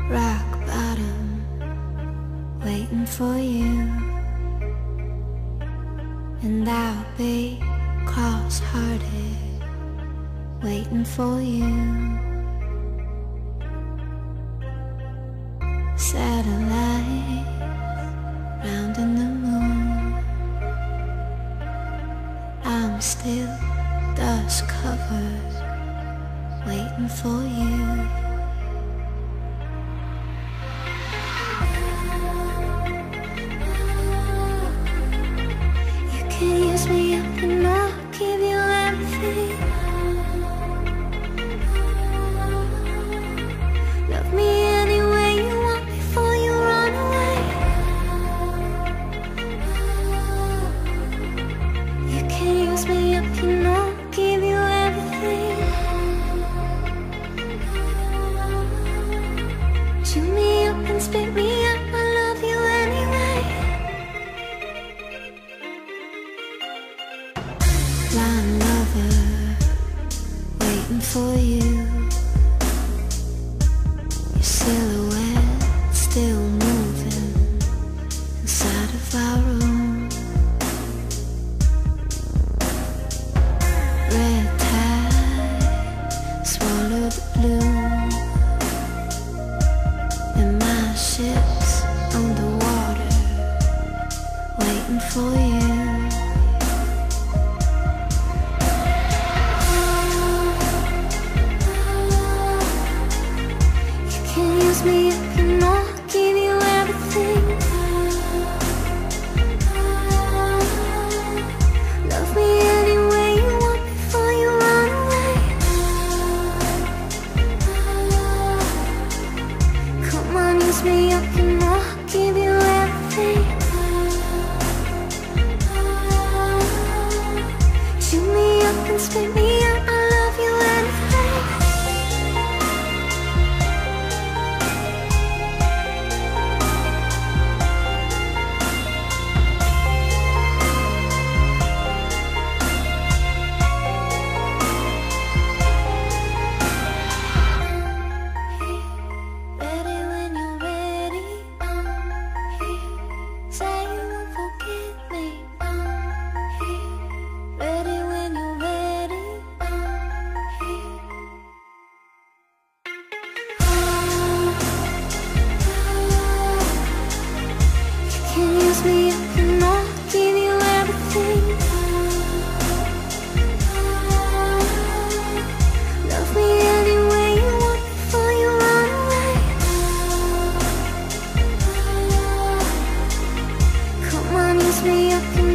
rock bottom, waiting for you. And I'll be cross-hearted, waiting for you. Satellites rounding the moon, I'm still dust covered, waiting for you. You can use me up and I'll give you everything. Love me any way you want before you run away. You can use me up and I'll give you everything. Chew me up and spit me out, I love you anyway. Blind lover, waiting for you. Your silhouette still moving inside of our room. Red tide swallowed the blue, and my ship's underwater, waiting for you. You can use me up and I'll give you everything. Love me any way you want before you run away. Come on, use me up and I'll give you everything. Chew me up and spit me out, I love you anyway. Ready when you're ready. Say you won't forget me. Ready when you're ready. You can use me up and I'll give you everything. Love me any way you want before you run away. Come on, use me up and